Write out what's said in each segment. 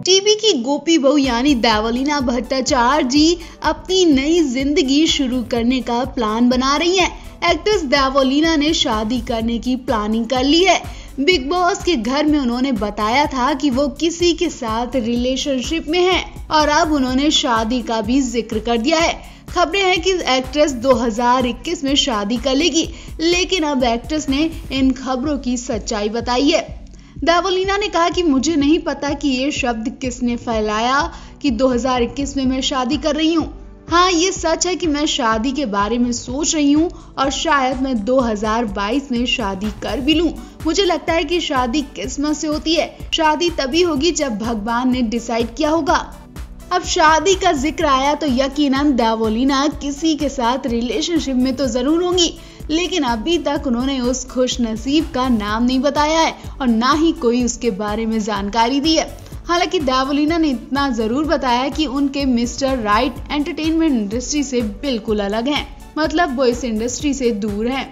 TV की गोपी बहू यानी देवलीना भट्टाचार्य जी अपनी नई जिंदगी शुरू करने का प्लान बना रही हैं। एक्ट्रेस देवलीना ने शादी करने की प्लानिंग कर ली है। बिग बॉस के घर में उन्होंने बताया था कि वो किसी के साथ रिलेशनशिप में हैं और अब उन्होंने शादी का भी जिक्र कर दिया है। खबरें हैं कि एक्ट्रेस 2021 में शादी कर लेगी, लेकिन अब एक्ट्रेस ने इन खबरों की सच्चाई बताई है। देवलीना ने कहा कि मुझे नहीं पता कि ये शब्द किसने फैलाया कि 2021 में मैं शादी कर रही हूँ। हाँ, ये सच है कि मैं शादी के बारे में सोच रही हूँ और शायद मैं 2022 में शादी कर भी लूँ। मुझे लगता है कि शादी किस्मत से होती है। शादी तभी होगी जब भगवान ने डिसाइड किया होगा। अब शादी का जिक्र आया तो यकीनन देवलीना किसी के साथ रिलेशनशिप में तो जरूर होंगी, लेकिन अभी तक उन्होंने उस खुश नसीब का नाम नहीं बताया है और ना ही कोई उसके बारे में जानकारी दी है। हालांकि देवलीना ने इतना जरूर बताया कि उनके मिस्टर राइट एंटरटेनमेंट इंडस्ट्री से बिल्कुल अलग हैं, मतलब वो इस इंडस्ट्री से दूर हैं।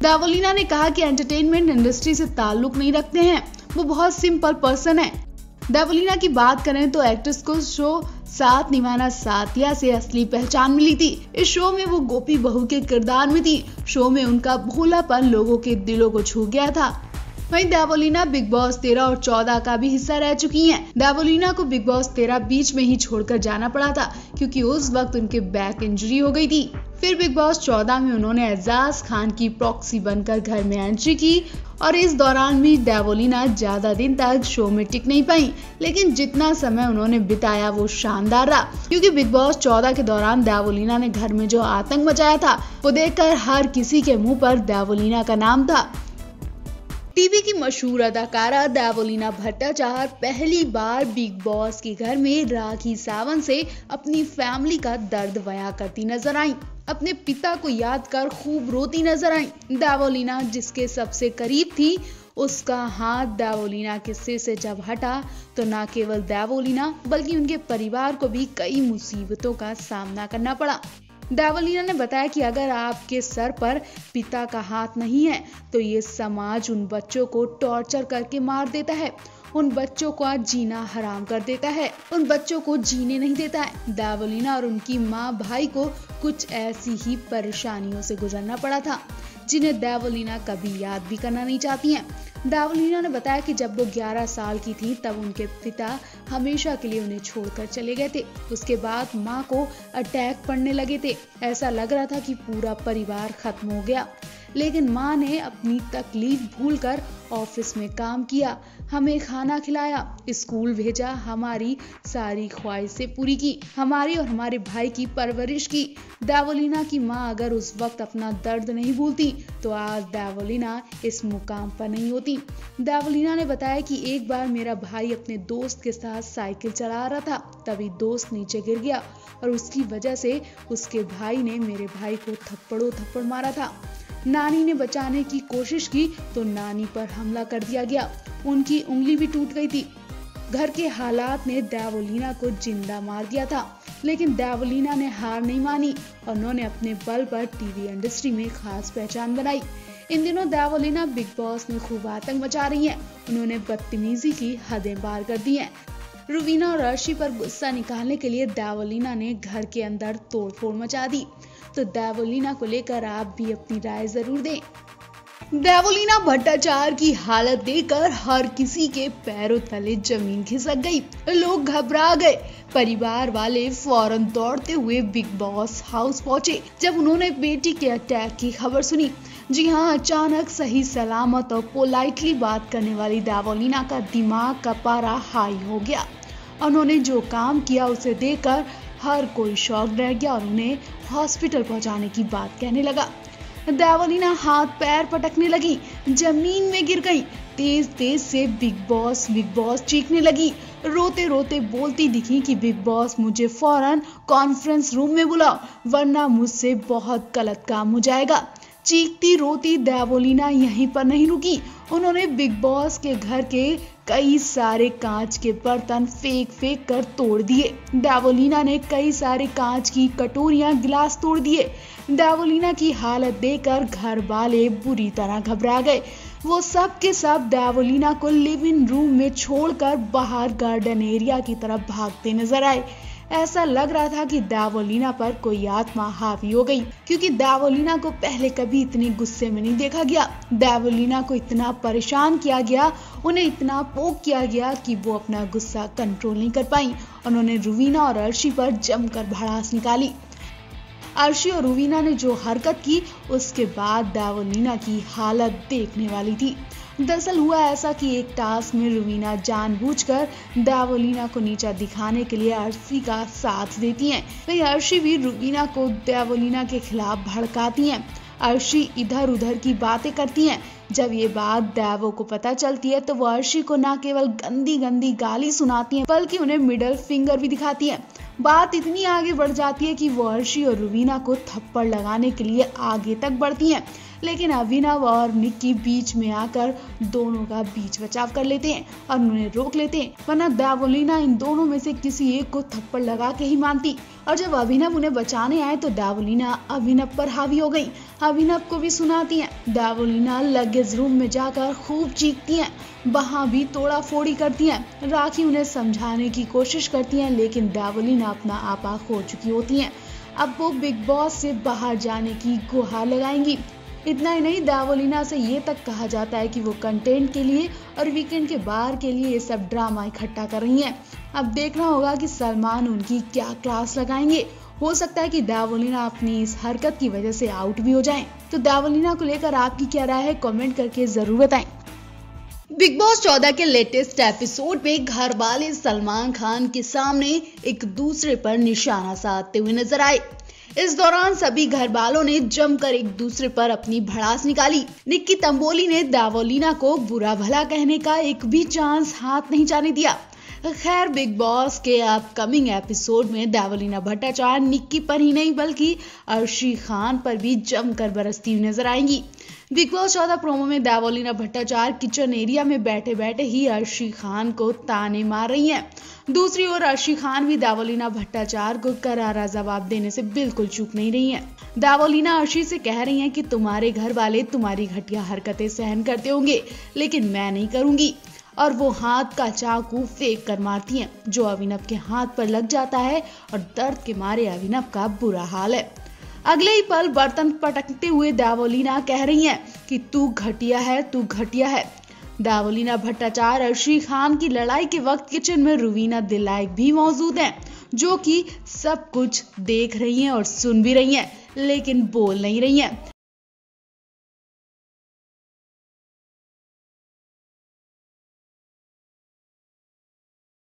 देवलीना ने कहा कि एंटरटेनमेंट इंडस्ट्री से ताल्लुक नहीं रखते हैं, वो बहुत सिंपल पर्सन है। देवलीना की बात करें तो एक्ट्रेस को शो सात निभाना साथिया से असली पहचान मिली थी। इस शो में वो गोपी बहू के किरदार में थी। शो में उनका भोलापन लोगों के दिलों को छू गया था। वहीं देवलीना बिग बॉस 13 और 14 का भी हिस्सा रह चुकी हैं। देवलीना को बिग बॉस 13 बीच में ही छोड़कर जाना पड़ा था क्योंकि उस वक्त उनके बैक इंजरी हो गई थी। फिर बिग बॉस 14 में उन्होंने एजाज खान की प्रॉक्सी बनकर घर में एंट्री की और इस दौरान भी देवलीना ज्यादा दिन तक शो में टिक नहीं पाई, लेकिन जितना समय उन्होंने बिताया वो शानदार रहा क्योंकि बिग बॉस 14 के दौरान देवलीना ने घर में जो आतंक मचाया था वो देखकर हर किसी के मुंह पर देवलीना का नाम था। टीवी की मशहूर अदाकारा देवलीना भट्टाचार्य पहली बार बिग बॉस के घर में राखी सावंत से अपनी फैमिली का दर्द बयां करती नजर आई। अपने पिता को याद कर खूब रोती नजर आई। देवलीना जिसके सबसे करीब थी, उसका हाथ देवलीना के सिर से जब हटा तो न केवल देवलीना बल्कि उनके परिवार को भी कई मुसीबतों का सामना करना पड़ा। देवलीना ने बताया कि अगर आपके सर पर पिता का हाथ नहीं है तो ये समाज उन बच्चों को टॉर्चर करके मार देता है, उन बच्चों को जीना हराम कर देता है, उन बच्चों को जीने नहीं देता है। देवलीना और उनकी माँ भाई को कुछ ऐसी ही परेशानियों से गुजरना पड़ा था जिन्हें देवलीना कभी याद भी करना नहीं चाहती हैं। देवलीना ने बताया कि जब वो 11 साल की थी तब उनके पिता हमेशा के लिए उन्हें छोड़कर चले गए थे। उसके बाद माँ को अटैक पड़ने लगे थे। ऐसा लग रहा था कि पूरा परिवार खत्म हो गया, लेकिन माँ ने अपनी तकलीफ भूलकर ऑफिस में काम किया, हमें खाना खिलाया, स्कूल भेजा, हमारी सारी ख्वाहिशें पूरी की, हमारी और हमारे भाई की परवरिश की। देवलीना की माँ अगर उस वक्त अपना दर्द नहीं भूलती तो आज देवलीना इस मुकाम पर नहीं होती। देवलीना ने बताया कि एक बार मेरा भाई अपने दोस्त के साथ साइकिल चला रहा था, तभी दोस्त नीचे गिर गया और उसकी वजह से उसके भाई ने मेरे भाई को थप्पड़ों थप्पड़ मारा था। नानी ने बचाने की कोशिश की तो नानी पर हमला कर दिया गया, उनकी उंगली भी टूट गई थी। घर के हालात ने देवलीना को जिंदा मार दिया था, लेकिन देवलीना ने हार नहीं मानी और उन्होंने अपने बल पर टीवी इंडस्ट्री में खास पहचान बनाई। इन दिनों देवलीना बिग बॉस में खूब आतंक मचा रही हैं। उन्होंने बदतमीजी की हदें पार कर दी हैं। रुवीना और अर्शी पर गुस्सा निकालने के लिए देवलीना ने घर के अंदर तोड़फोड़ मचा दी। तो देवलीना को लेकर आप भी अपनी राय जरूर दें। देवलीना भट्टाचार्य की हालत देखकर हर किसी के पैरों तले जमीन खिसक गई। लोग घबरा गए। परिवार वाले फौरन दौड़ते हुए बिग बॉस हाउस पहुंचे जब उन्होंने बेटी के अटैक की खबर सुनी। जी हाँ, अचानक सही सलामत और पोलाइटली बात करने वाली देवलीना का दिमाग का पारा हाई हो गया। उन्होंने जो काम किया उसे देखकर हर कोई शॉक रह गया और उन्हें हॉस्पिटल पहुंचाने की बात कहने लगा। देवलीना हाथ पैर पटकने लगी, जमीन में गिर गई, तेज तेज से बिग बॉस चीखने लगी, रोते रोते बोलती दिखी कि बिग बॉस मुझे फौरन कॉन्फ्रेंस रूम में बुलाओ वरना मुझसे बहुत गलत काम हो जाएगा। चीखती रोती देवलीना यहीं पर नहीं रुकी। उन्होंने बिग बॉस के घर के कई सारे कांच के बर्तन फेंक कर तोड़ दिए। देवलीना ने कई सारे कांच की कटोरियां, गिलास तोड़ दिए। देवलीना की हालत देखकर घर वाले बुरी तरह घबरा गए। वो सब के सब देवोलीना को लिव इन रूम में छोड़कर बाहर गार्डन एरिया की तरफ भागते नजर आए। ऐसा लग रहा था कि देवोलीना पर कोई आत्मा हावी हो गई, क्योंकि देवोलीना को पहले कभी इतने गुस्से में नहीं देखा गया। देवोलीना को इतना परेशान किया गया, उन्हें इतना पोक किया गया कि वो अपना गुस्सा कंट्रोल नहीं कर पाई। उन्होंने रुवीना और अर्शी पर जमकर भड़ास निकाली। अर्शी और रुवीना ने जो हरकत की, उसके बाद देवोलीना की हालत देखने वाली थी। दरअसल हुआ ऐसा कि एक टास्क में रुवीना जानबूझकर देवोलीना को नीचा दिखाने के लिए अर्शी का साथ देती हैं। वहीं अर्शी भी रुवीना को देवोलीना के खिलाफ भड़काती हैं। अर्शी इधर उधर की बातें करती हैं। जब ये बात देवो को पता चलती है तो वो अर्शी को न केवल गंदी गंदी गाली सुनाती हैं, बल्कि उन्हें मिडल फिंगर भी दिखाती हैं। बात इतनी आगे बढ़ जाती है कि वो अर्शी और रुवीना को थप्पड़ लगाने के लिए आगे तक बढ़ती हैं, लेकिन अभिनव और निक्की बीच में आकर दोनों का बीच बचाव कर लेते हैं और उन्हें रोक लेते हैं, वरना देवोलीना इन दोनों में से किसी एक को थप्पड़ लगा के ही मानती। और जब अभिनव उन्हें बचाने आए तो देवोलीना अभिनव पर हावी हो गई। अभिनव को भी सुनाती हैं। देवोलीना लगेज रूम में जाकर खूब चीखती हैं, वहां भी तोड़ा फोड़ी करती हैं। राखी उन्हें समझाने की कोशिश करती हैं, लेकिन देवोलीना अपना आपा खो चुकी होती हैं। अब वो बिग बॉस से बाहर जाने की गुहार लगाएंगी। इतना ही नहीं, देवोलीना से ये तक कहा जाता है कि वो कंटेंट के लिए और वीकेंड के बार के लिए ये सब ड्रामा इकट्ठा कर रही हैं। अब देखना होगा कि सलमान उनकी क्या क्लास लगाएंगे। हो सकता है कि देवोलीना अपनी इस हरकत की वजह से आउट भी हो जाएं। तो देवोलीना को लेकर आपकी क्या राय है, कमेंट करके जरूर बताएं। बिग बॉस 14 के लेटेस्ट एपिसोड में घर वाले सलमान खान के सामने एक दूसरे पर निशाना साधते हुए नजर आए। इस दौरान सभी घर वालों ने जमकर एक दूसरे पर अपनी भड़ास निकाली। निक्की तंबोली ने देवोलीना को बुरा भला कहने का एक भी चांस हाथ नहीं जाने दिया। खैर, बिग बॉस के अपकमिंग एपिसोड में देवोलीना भट्टाचार्य निक्की पर ही नहीं बल्कि अर्शी खान पर भी जमकर बरसती हुई नजर आएंगी। बिग बॉस 14 प्रोमो में देवोलीना भट्टाचार्य किचन एरिया में बैठे बैठे ही अर्शी खान को ताने मार रही हैं। दूसरी ओर अर्शी खान भी देवोलीना भट्टाचार्य को करारा जवाब देने से बिल्कुल चूक नहीं रही हैं। देवोलीना अर्शी से कह रही हैं कि तुम्हारे घर वाले तुम्हारी घटिया हरकतें सहन करते होंगे, लेकिन मैं नहीं करूंगी। और वो हाथ का चाकू फेंक कर मारती हैं, जो अभिनव के हाथ पर लग जाता है और दर्द के मारे अभिनव का बुरा हाल है। अगले ही पल बर्तन पटकते हुए देवोलीना कह रही हैं कि तू घटिया है, तू घटिया है। देवोलीना भट्टाचार्य अर्शी खान की लड़ाई के वक्त किचन में रुवीना दिलाइक भी मौजूद हैं, जो कि सब कुछ देख रही हैं और सुन भी रही हैं, लेकिन बोल नहीं रही हैं।